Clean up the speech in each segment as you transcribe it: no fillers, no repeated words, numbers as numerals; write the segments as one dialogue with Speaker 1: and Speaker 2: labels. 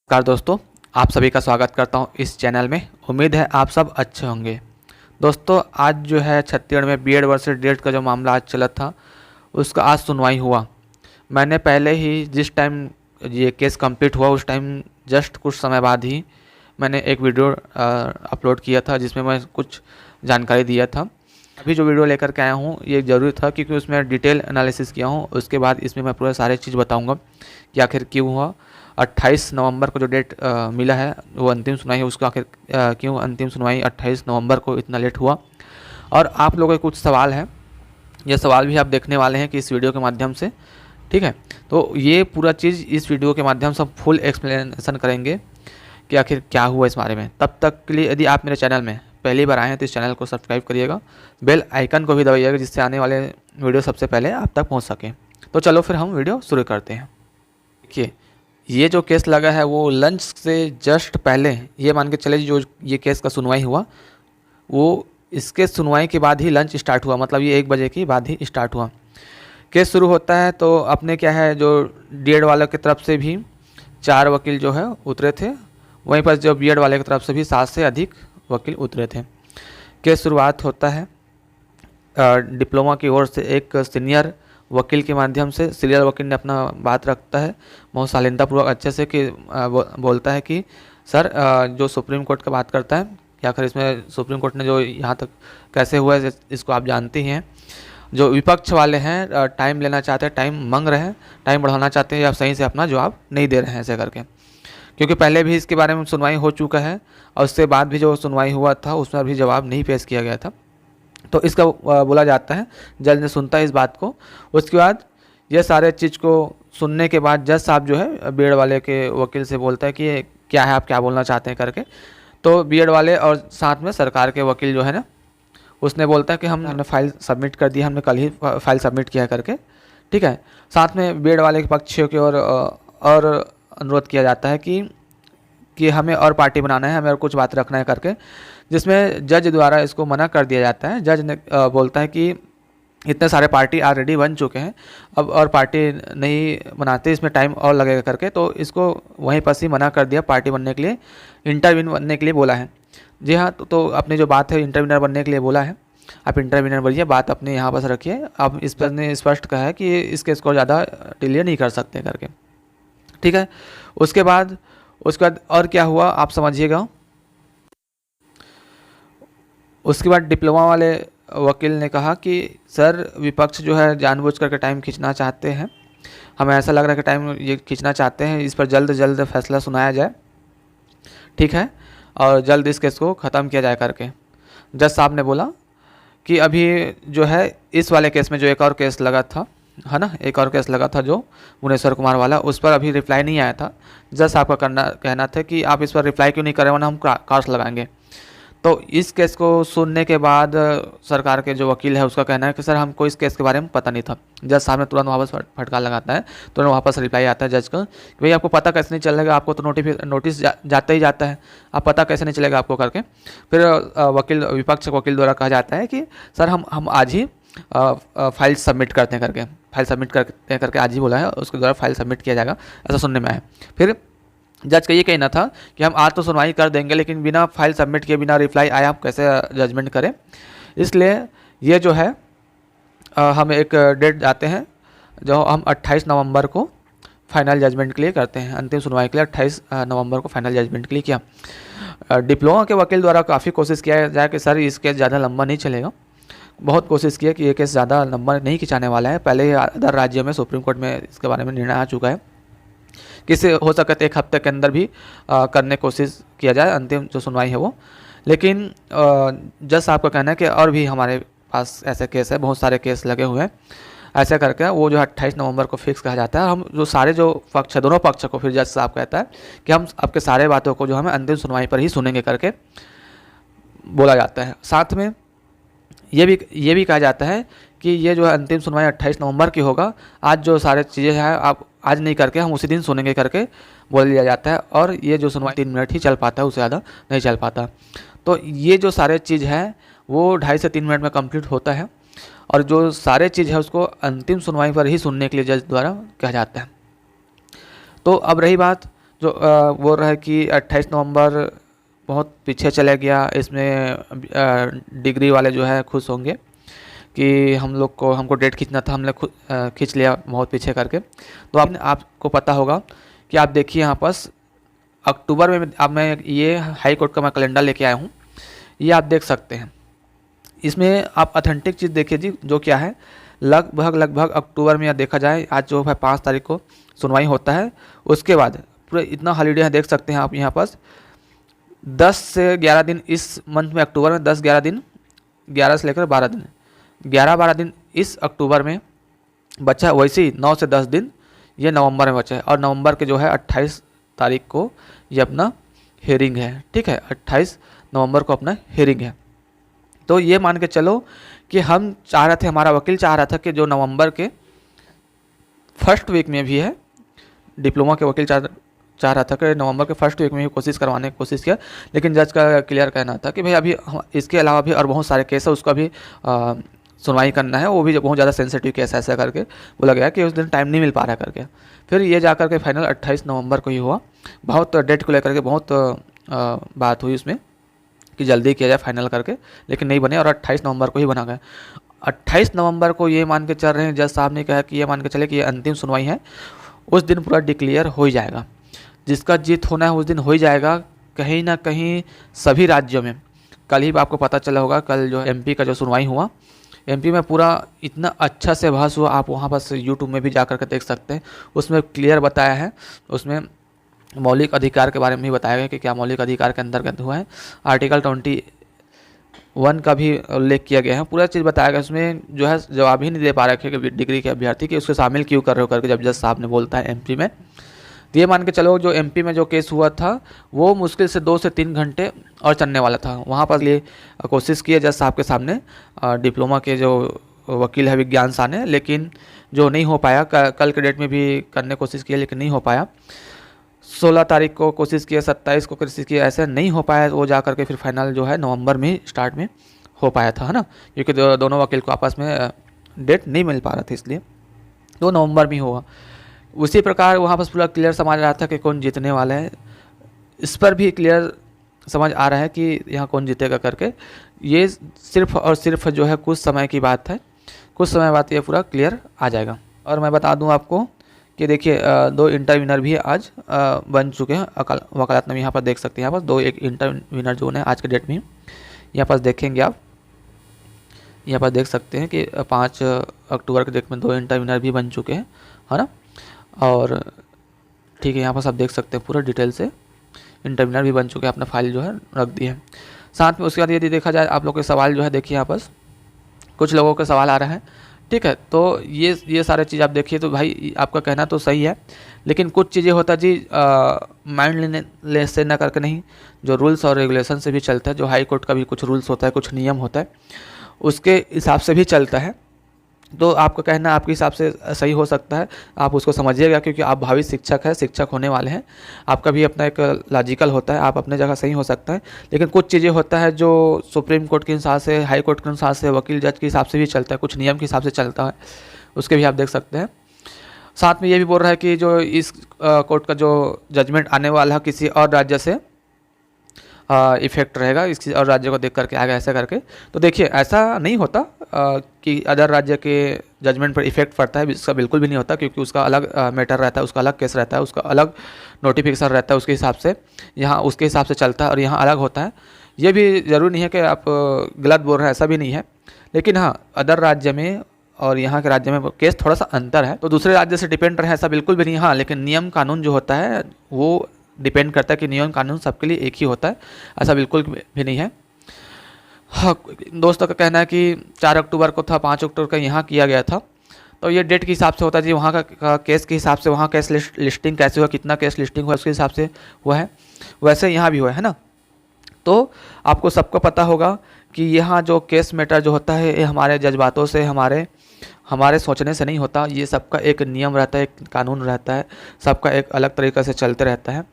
Speaker 1: नमस्कार दोस्तों, आप सभी का स्वागत करता हूं इस चैनल में। उम्मीद है आप सब अच्छे होंगे। दोस्तों, आज जो है छत्तीसगढ़ में बीएड वर्सेस डीएड का जो मामला आज चला था, उसका आज सुनवाई हुआ। मैंने पहले ही जिस टाइम ये केस कंप्लीट हुआ उस टाइम जस्ट कुछ समय बाद ही मैंने एक वीडियो अपलोड किया था जिसमें मैं कुछ जानकारी दिया था। अभी जो वीडियो लेकर के आया हूँ ये ज़रूरी था क्योंकि उसमें डिटेल एनालिसिस किया हूँ। उसके बाद इसमें मैं पूरा सारे चीज़ बताऊँगा कि आखिर क्यों हुआ। 28 नवंबर को जो डेट मिला है वो अंतिम सुनवाई है, उसका आखिर क्यों अंतिम सुनवाई 28 नवंबर को इतना लेट हुआ। और आप लोगों के कुछ सवाल हैं, ये सवाल भी आप देखने वाले हैं कि इस वीडियो के माध्यम से, ठीक है। तो ये पूरा चीज़ इस वीडियो के माध्यम से हम फुल एक्सप्लेनेशन करेंगे कि आखिर क्या हुआ इस बारे में। तब तक के लिए यदि आप मेरे चैनल में पहली बार आए हैं तो इस चैनल को सब्सक्राइब करिएगा, बेल आइकन को भी दबाइएगा जिससे आने वाले वीडियो सबसे पहले आप तक पहुँच सकें। तो चलो फिर हम वीडियो शुरू करते हैं। देखिए, ये जो केस लगा है वो लंच से जस्ट पहले, ये मान के चले जो ये केस का सुनवाई हुआ वो इसके सुनवाई के बाद ही लंच स्टार्ट हुआ, मतलब ये 1 बजे के बाद ही स्टार्ट हुआ। केस शुरू होता है तो अपने क्या है जो डीएड वालों की तरफ से भी 4 वकील जो है उतरे थे, वहीं पर जो बीएड वाले की तरफ से भी 7 से अधिक वकील उतरे थे। केस शुरुआत होता है डिप्लोमा की ओर से एक सीनियर वकील के माध्यम से। सीनियर वकील ने अपना बात रखता है बहुत शालीनतापूर्वक अच्छे से कि बोलता है कि सर जो सुप्रीम कोर्ट का बात करता है कि आखिर इसमें सुप्रीम कोर्ट ने जो यहाँ तक कैसे हुआ है इसको आप जानते ही हैं। जो विपक्ष वाले हैं टाइम लेना चाहते हैं, टाइम मांग रहे हैं, टाइम बढ़ाना चाहते हैं या सही से अपना जवाब नहीं दे रहे हैं ऐसे करके, क्योंकि पहले भी इसके बारे में सुनवाई हो चुका है और उसके बाद भी जो सुनवाई हुआ था उसमें भी जवाब नहीं पेश किया गया था। तो इसका बोला जाता है जज ने सुनता है इस बात को। उसके बाद ये सारे चीज़ को सुनने के बाद जज साहब जो है बीएड वाले के वकील से बोलता है कि क्या है, आप क्या बोलना चाहते हैं करके। तो बीएड वाले और साथ में सरकार के वकील जो है ना, उसने बोलता है कि हमने फाइल सबमिट कर दी, हमने कल ही फाइल सबमिट किया करके, ठीक है। साथ में बीएड वाले के पक्षियों की ओर और अनुरोध किया जाता है कि हमें और पार्टी बनाना है, हमें और कुछ बात रखना है करके, जिसमें जज द्वारा इसको मना कर दिया जाता है। जज ने बोलता है कि इतने सारे पार्टी ऑलरेडी बन चुके हैं, अब और पार्टी नहीं बनाते, इसमें टाइम और लगेगा करके, तो इसको वहीं पर ही मना कर दिया पार्टी बनने के लिए, इंटरव्यून बनने के लिए बोला है। जी हाँ, तो अपनी जो बात है इंटरव्यूनर बनने के लिए बोला है, आप इंटरव्यूनर बनिए, बात अपने यहाँ पर रखिए। अब इस पर ने स्पष्ट कहा है कि इस केस को ज़्यादा डिले नहीं कर सकते करके, ठीक है। उसके बाद और क्या हुआ आप समझिएगा। उसके बाद डिप्लोमा वाले वकील ने कहा कि सर विपक्ष जो है जानबूझ करके टाइम खींचना चाहते हैं, हमें ऐसा लग रहा है कि टाइम ये खींचना चाहते हैं, इस पर जल्द जल्द फैसला सुनाया जाए, ठीक है, और जल्द इस केस को ख़त्म किया जाए करके। जज साहब ने बोला कि अभी जो है इस वाले केस में जो एक और केस लगा था, है ना, एक और केस लगा था जो भुवनेश्वर कुमार वाला, उस पर अभी रिप्लाई नहीं आया था। जज साहब का कहना था कि आप इस पर रिप्लाई क्यों नहीं करें वरना हम कार्स लगाएंगे। तो इस केस को सुनने के बाद सरकार के जो वकील है उसका कहना है कि सर हमको इस केस के बारे में पता नहीं था। जज साहब ने तुरंत वापस फटकार लगाता है, तुरंत वापस रिप्लाई आता है जज का कि भाई आपको पता कैसे नहीं चलेगा, आपको तो नोटिस जाता ही जाता है, आप पता कैसे नहीं चलेगा आपको करके। फिर विपक्ष वकील द्वारा कहा जाता है कि सर हम आज ही फाइल सबमिट करते हैं करके, फाइल सबमिट करते हैं करके आज ही बोला है, उसके द्वारा फाइल सबमिट किया जाएगा, ऐसा सुनने में आया। फिर जज का ये कहना था कि हम आज तो सुनवाई कर देंगे लेकिन बिना फाइल सबमिट किए, बिना रिप्लाई आए हम कैसे जजमेंट करें। इसलिए ये जो है हम एक डेट जाते हैं जो हम 28 नवंबर को फाइनल जजमेंट के लिए करते हैं, अंतिम सुनवाई के लिए 28 नवंबर को फाइनल जजमेंट के लिए किया। डिप्लोमा के वकील द्वारा काफ़ी कोशिश किया जाए कि सर इस केस ज़्यादा लंबा नहीं चलेगा, बहुत कोशिश की है कि ये केस ज़्यादा लंबा नहीं खिंचाने वाला है। पहले ही अदर राज्यों में सुप्रीम कोर्ट में इसके बारे में निर्णय आ चुका है, किसी हो सके तो 1 हफ्ते के अंदर भी करने की कोशिश किया जाए अंतिम जो सुनवाई है वो। लेकिन जज साहब का कहना है कि और भी हमारे पास ऐसे केस है, बहुत सारे केस लगे हुए हैं, ऐसा करके वो जो 28 नवंबर को फिक्स कहा जाता है। हम जो सारे जो पक्ष है, दोनों पक्ष को फिर जज साहब कहता है कि हम आपके सारे बातों को जो हमें अंतिम सुनवाई पर ही सुनेंगे करके बोला जाता है। साथ में ये भी कहा जाता है कि ये जो है अंतिम सुनवाई 28 नवंबर की होगा, आज जो सारे चीज़ें हैं आप आज नहीं करके हम उसी दिन सुनेंगे करके बोल दिया जाता है, और ये जो सुनवाई 3 मिनट ही चल पाता है, उससे ज़्यादा नहीं चल पाता। तो ये जो सारे चीज़ है वो 2.5 से 3 मिनट में कंप्लीट होता है, और जो सारे चीज़ है उसको अंतिम सुनवाई पर ही सुनने के लिए जज द्वारा कहा जाता है। तो अब रही बात जो बोल रहा है कि 28 नवंबर बहुत पीछे चले गया, इसमें डिग्री वाले जो है खुश होंगे कि हमको डेट खींचना था, हमने खुद खींच लिया बहुत पीछे करके। तो आपको पता होगा कि आप देखिए यहाँ पास अक्टूबर में अब मैं ये हाई कोर्ट का मैं कैलेंडर लेके आया हूँ, ये आप देख सकते हैं। इसमें आप ऑथेंटिक चीज़ देखिए जी, जो क्या है लगभग अक्टूबर में, या देखा जाए आज जो है 5 तारीख को सुनवाई होता है, उसके बाद पूरे इतना हॉलीडे है, देख सकते हैं आप यहाँ पास 10 से 11 दिन इस मंथ में, अक्टूबर में 10-11 दिन, 11 से लेकर 12 दिन, 11-12 दिन इस अक्टूबर में बचा। वैसे ही 9 से 10 दिन ये नवंबर में बचा है, और नवंबर के जो है 28 तारीख को ये अपना हेयरिंग है। ठीक है, 28 नवंबर को अपना हेयरिंग है। तो ये मान के चलो कि हम चाह रहे थे, हमारा वकील चाह रहा था कि जो नवंबर के फर्स्ट वीक में भी है, डिप्लोमा के वकील चाह रहा था कि नवंबर के फर्स्ट वीक में ही कोशिश करवाने की कोशिश किया, लेकिन जज का क्लियर कहना था कि भाई अभी इसके अलावा भी और बहुत सारे केस है, उसका भी सुनवाई करना है, वो भी बहुत ज़्यादा सेंसिटिव केस है, ऐसा करके बोला गया कि उस दिन टाइम नहीं मिल पा रहा करके। फिर ये जा करके फाइनल 28 नवंबर को ही हुआ। बहुत डेट को लेकर के बहुत बात हुई उसमें कि जल्दी किया जाए फाइनल करके, लेकिन नहीं बने, और 28 नवंबर को ही बना गया। 28 नवंबर को ये मान के चल रहे हैं, जज साहब ने कहा कि ये मान के चले कि ये अंतिम सुनवाई है, उस दिन पूरा डिक्लेयर हो ही जाएगा, जिसका जीत होना है उस दिन हो ही जाएगा। कहीं ना कहीं सभी राज्यों में, कल ही आपको पता चला होगा, कल जो एमपी का जो सुनवाई हुआ, एमपी में पूरा इतना अच्छा से बहस हुआ, आप वहाँ पर यूट्यूब में भी जा कर के देख सकते हैं। उसमें क्लियर बताया है, उसमें मौलिक अधिकार के बारे में भी बताया गया कि क्या मौलिक अधिकार के अंतर्गत हुआ है। आर्टिकल 21 का भी उल्लेख किया गया है, पूरा चीज़ बताया गया। उसमें जो है जवाब ही नहीं दे पा रहे कि डिग्री के अभ्यर्थी कि उसको शामिल क्यों कर रहे हो करके, जब जज साहब ने बोलता है एमपी में। तो ये मान के चलो जो एमपी में जो केस हुआ था वो मुश्किल से 2 से 3 घंटे और चलने वाला था। वहाँ पर लिए कोशिश की है जज साहब के सामने डिप्लोमा के जो वकील है विज्ञान शाह ने, लेकिन जो नहीं हो पाया। कल के डेट में भी करने की कोशिश की लेकिन नहीं हो पाया। 16 तारीख को कोशिश किया, 27 को कोशिश किया, ऐसे नहीं हो पाया। वो जा करके फिर फाइनल जो है नवंबर में स्टार्ट में हो पाया था, है ना, क्योंकि दोनों वकील को आपस में डेट नहीं मिल पा रहा था, इसलिए तो नवंबर में हुआ। उसी प्रकार वहाँ पर पूरा क्लियर समझ रहा था कि कौन जीतने वाला है। इस पर भी क्लियर समझ आ रहा है कि यहाँ कौन जीतेगा करके। ये सिर्फ और सिर्फ जो है कुछ समय की बात है, कुछ समय बाद ये पूरा क्लियर आ जाएगा। और मैं बता दूँ आपको कि देखिए 2 इंटरविनर भी आज बन चुके हैं वकालत में। यहाँ पर देख सकते हैं, यहाँ पर 2 एक इंटरविनर जो है आज के डेट में, यहाँ पर देखेंगे आप, यहाँ पर देख सकते हैं कि 5 अक्टूबर के डेट में 2 इंटरविनर भी बन चुके हैं, है ना। और ठीक है, यहाँ पर सब देख सकते हैं पूरा डिटेल से, इंटरविनर भी बन चुके हैं, अपना फाइल जो है रख दी है। साथ में उसके बाद यदि देखा जाए आप लोग के सवाल जो है, देखिए यहाँ पर कुछ लोगों के सवाल आ रहे हैं, ठीक है। तो ये सारे चीज़ आप देखिए, तो भाई आपका कहना तो सही है, लेकिन कुछ चीज़ें होता जी माइंड लेस से ना करके नहीं, जो रूल्स और रेगुलेशन से भी चलता है, जो हाई कोर्ट का भी कुछ रूल्स होता है, कुछ नियम होता है, उसके हिसाब से भी चलता है। तो आपका कहना आपके हिसाब से सही हो सकता है, आप उसको समझिएगा, क्योंकि आप भावी शिक्षक हैं, शिक्षक होने वाले हैं, आपका भी अपना एक लॉजिकल होता है, आप अपने जगह सही हो सकता है। लेकिन कुछ चीज़ें होता है जो सुप्रीम कोर्ट के हिसाब से, हाई कोर्ट के हिसाब से, वकील जज के हिसाब से भी चलता है, कुछ नियम के हिसाब से चलता है, उसके भी आप देख सकते हैं। साथ में ये भी बोल रहा है कि जो इस कोर्ट का जो जजमेंट आने वाला है किसी और राज्य से इफेक्ट रहेगा, इस और राज्य को देख करके आएगा, ऐसा करके। तो देखिए ऐसा नहीं होता कि अदर राज्य के जजमेंट पर इफेक्ट पड़ता है, इसका बिल्कुल भी नहीं होता, क्योंकि उसका अलग मैटर रहता है, उसका अलग केस रहता है, उसका अलग नोटिफिकेशन रहता है, उसके हिसाब से यहाँ उसके हिसाब से चलता है, और यहाँ अलग होता है। ये भी ज़रूरी नहीं है कि आप गलत बोल रहे हैं, ऐसा भी नहीं है, लेकिन हाँ अदर राज्य में और यहाँ के राज्य में केस थोड़ा सा अंतर है, तो दूसरे राज्य से डिपेंड रहे ऐसा बिल्कुल भी नहीं। हाँ, लेकिन नियम कानून जो होता है वो डिपेंड करता है कि नियम कानून सबके लिए एक ही होता है, ऐसा बिल्कुल भी नहीं है। हाँ, दोस्तों का कहना है कि 4 अक्टूबर को था, 5 अक्टूबर का यहाँ किया गया था, तो ये डेट के हिसाब से होता है जी, वहाँ का केस के हिसाब से, वहाँ केस लिस्टिंग कैसे हुआ, कितना केस लिस्टिंग हुआ, उसके हिसाब से हुआ है, वैसे यहाँ भी हुआ है ना। तो आपको सबको पता होगा कि यहाँ जो केस मैटर जो होता है ये हमारे जज्बातों से, हमारे सोचने से नहीं होता, ये सबका एक नियम रहता है, एक कानून रहता है, सबका एक अलग तरीक़े से चलते रहता है,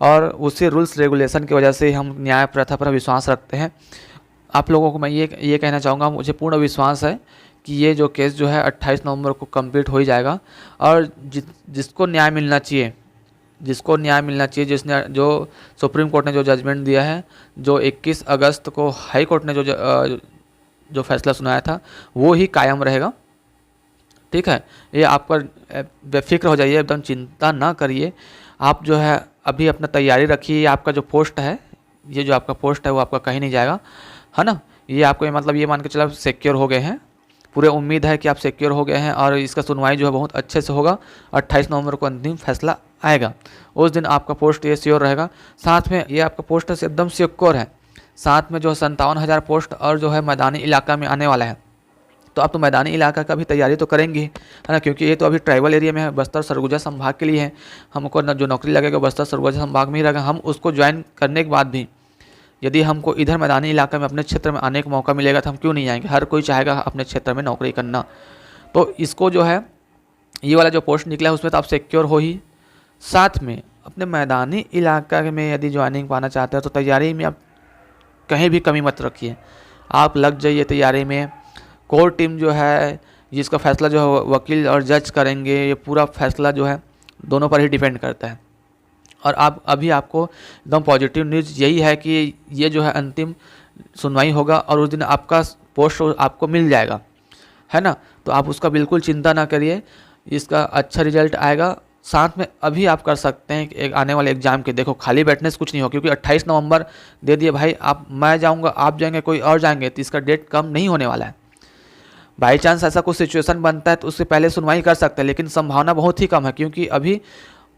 Speaker 1: और उसी रूल्स रेगुलेशन की वजह से हम न्याय प्रथा पर विश्वास रखते हैं। आप लोगों को मैं ये कहना चाहूँगा, मुझे पूर्ण विश्वास है कि ये जो केस जो है 28 नवंबर को कंप्लीट हो ही जाएगा, और जिसको न्याय मिलना चाहिए जिसको न्याय मिलना चाहिए, जिसने जो सुप्रीम कोर्ट ने जो जजमेंट दिया है, जो 21 अगस्त को हाई कोर्ट ने जो फैसला सुनाया था, वो ही कायम रहेगा। ठीक है, ये आपका बेफिक्र हो जाइए, एकदम चिंता ना करिए। आप जो है अभी अपना तैयारी रखिए। आपका जो पोस्ट है, ये जो आपका पोस्ट है वो आपका कहीं नहीं जाएगा, है ना। ये आपको मतलब ये मान के चलो सिक्योर हो गए हैं, पूरे उम्मीद है कि आप सिक्योर हो गए हैं और इसका सुनवाई जो है बहुत अच्छे से होगा। 28 नवंबर को अंतिम फैसला आएगा, उस दिन आपका पोस्ट ये श्योर रहेगा। साथ में ये आपका पोस्ट से एकदम सिक्योर है। साथ में जो 57,000 पोस्ट और जो है मैदानी इलाका में आने वाला है। तो आप तो मैदानी इलाका का भी तैयारी तो करेंगे, है ना, क्योंकि ये तो अभी ट्राइबल एरिया में है, बस्तर सरगुजा संभाग के लिए है। हमको जो नौकरी लगेगा बस्तर सरगुजा संभाग में ही रहेगा। हम उसको ज्वाइन करने के बाद भी यदि हमको इधर मैदानी इलाके में अपने क्षेत्र में आने का मौका मिलेगा तो हम क्यों नहीं आएंगे। हर कोई चाहेगा अपने क्षेत्र में नौकरी करना। तो इसको जो है ये वाला जो पोस्ट निकला है उसमें तो आप सिक्योर हो ही। साथ में अपने मैदानी इलाका में यदि ज्वाइनिंग पाना चाहते हैं तो तैयारी में आप कहीं भी कमी मत रखिए, आप लग जाइए तैयारी में। कोर टीम जो है जिसका फैसला जो है वकील और जज करेंगे, ये पूरा फैसला जो है दोनों पर ही डिपेंड करता है। और आप अभी आपको एकदम पॉजिटिव न्यूज़ यही है कि ये जो है अंतिम सुनवाई होगा और उस दिन आपका पोस्ट आपको मिल जाएगा, है ना। तो आप उसका बिल्कुल चिंता ना करिए, इसका अच्छा रिजल्ट आएगा। साथ में अभी आप कर सकते हैं कि एक आने वाले एग्ज़ाम के, देखो खाली बैठने से कुछ नहीं हो, क्योंकि 28 नवंबर दे दिए भाई, आप मैं जाऊंगा आप जाएंगे कोई और जाएंगे तो इसका डेट कम नहीं होने वाला है। बाई चांस ऐसा कुछ सिचुएशन बनता है तो उससे पहले सुनवाई कर सकते हैं, लेकिन संभावना बहुत ही कम है, क्योंकि अभी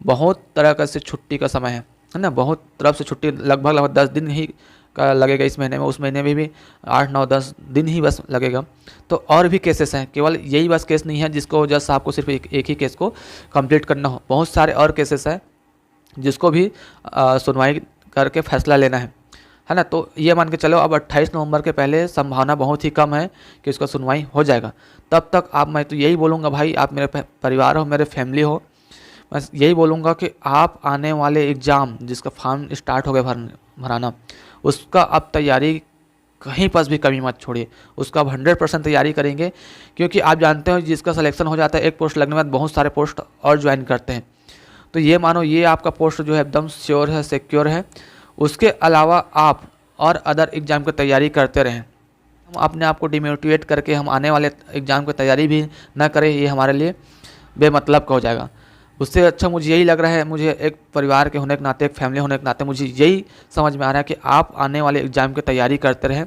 Speaker 1: बहुत तरह का से छुट्टी का समय है ना। बहुत तरफ से छुट्टी लगभग 10 दिन ही का लगेगा इस महीने में, उस महीने में भी 8, 9, 10 दिन ही बस लगेगा। तो और भी केसेस हैं, केवल यही बस केस नहीं है जिसको जस्ट आपको सिर्फ एक ही केस को कंप्लीट करना हो। बहुत सारे और केसेस हैं जिसको भी सुनवाई करके फैसला लेना है ना। तो ये मान के चलो अब 28 नवंबर के पहले संभावना बहुत ही कम है कि उसका सुनवाई हो जाएगा। तब तक मैं तो यही बोलूँगा भाई, आप मेरे परिवार हो, मेरे फैमिली हो, मैं यही बोलूँगा कि आप आने वाले एग्ज़ाम जिसका फॉर्म स्टार्ट हो गया भराना, उसका आप तैयारी कहीं पर भी कमी मत छोड़िए, उसका आप 100% तैयारी करेंगे। क्योंकि आप जानते हो जिसका सिलेक्शन हो जाता है एक पोस्ट लगने के बाद बहुत सारे पोस्ट और ज्वाइन करते हैं। तो ये मानो ये आपका पोस्ट जो है एकदम श्योर है, सिक्योर है। उसके अलावा आप और अदर एग्ज़ाम की तैयारी करते रहें। हम अपने आप को डिमोटिवेट करके हम आने वाले एग्ज़ाम की तैयारी भी ना करें, ये हमारे लिए बेमतलब का हो जाएगा। उससे अच्छा मुझे यही लग रहा है, मुझे एक परिवार के होने के नाते, एक फैमिली होने के नाते मुझे यही समझ में आ रहा है कि आप आने वाले एग्ज़ाम की तैयारी करते रहें।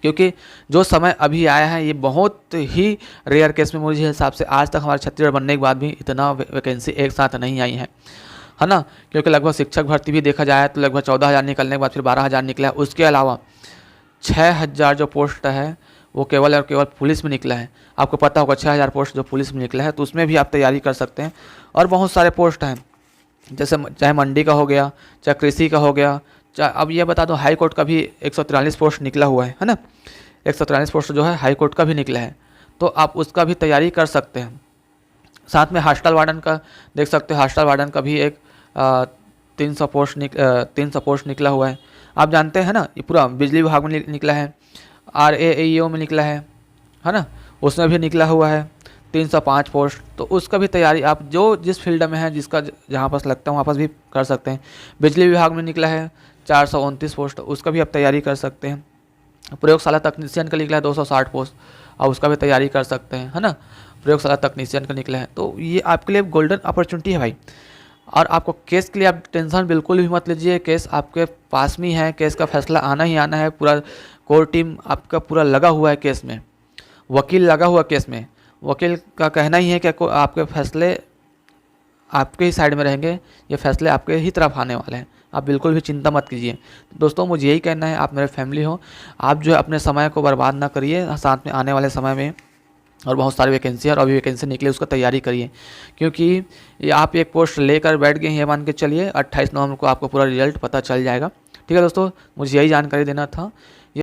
Speaker 1: क्योंकि जो समय अभी आया है ये बहुत ही रेयर केस में मुझे हिसाब से आज तक हमारे छत्तीसगढ़ बनने के बाद भी इतना वैकेंसी एक साथ नहीं आई है ना। क्योंकि लगभग शिक्षक भर्ती भी देखा जाए तो लगभग 14,000 निकलने के बाद फिर 12,000 निकला है। उसके अलावा 6,000 जो पोस्ट है वो केवल और केवल पुलिस में निकला है। आपको पता होगा 6,000 पोस्ट जो पुलिस में निकला है, तो उसमें भी आप तैयारी कर सकते हैं। और बहुत सारे पोस्ट हैं, जैसे चाहे मंडी का हो गया, चाहे कृषि का हो गया, चाहे अब ये बता दो हाई कोर्ट का भी 143 पोस्ट निकला हुआ है ना। 143 पोस्ट जो है हाई कोर्ट का भी निकला है, तो आप उसका भी तैयारी कर सकते हैं। साथ में हॉस्टल वार्डन का देख सकते हैं, हॉस्टल वार्डन का भी एक 300 पोस्ट निकला हुआ है। आप जानते हैं ना, ये पूरा बिजली विभाग में निकला है, RAAEO में निकला है ना, उसमें भी निकला हुआ है 305 पोस्ट। तो उसका भी तैयारी आप जो जिस फील्ड में है, जिसका जहाँ पास लगता है वहाँ पास भी कर सकते हैं। बिजली विभाग में निकला है 429 पोस्ट, उसका भी आप तैयारी कर सकते हैं। प्रयोगशाला तकनीशियन का निकला है 260 पोस्ट, और उसका भी तैयारी कर सकते हैं, है ना। प्रयोगशाला तकनीशियन का निकला है, तो ये आपके लिए गोल्डन अपॉर्चुनिटी है भाई। और आपको केस के लिए आप टेंशन बिल्कुल भी मत लीजिए, केस आपके पास में है, केस का फैसला आना ही आना है। पूरा कोर टीम आपका पूरा लगा हुआ है केस में, वकील लगा हुआ केस में। वकील का कहना ही है कि आपके फैसले आपके ही साइड में रहेंगे, ये फैसले आपके ही तरफ आने वाले हैं, आप बिल्कुल भी चिंता मत कीजिए। दोस्तों मुझे यही कहना है, आप मेरे फैमिली हो, आप जो है अपने समय को बर्बाद ना करिए। साथ में आने वाले समय में और बहुत सारी वैकेंसी है और अभी वैकेंसी निकले उसका तैयारी करिए। क्योंकि ये आप एक पोस्ट लेकर बैठ गए ये मान के चलिए 28 नवंबर को आपको पूरा रिजल्ट पता चल जाएगा। ठीक है दोस्तों, मुझे यही जानकारी देना था।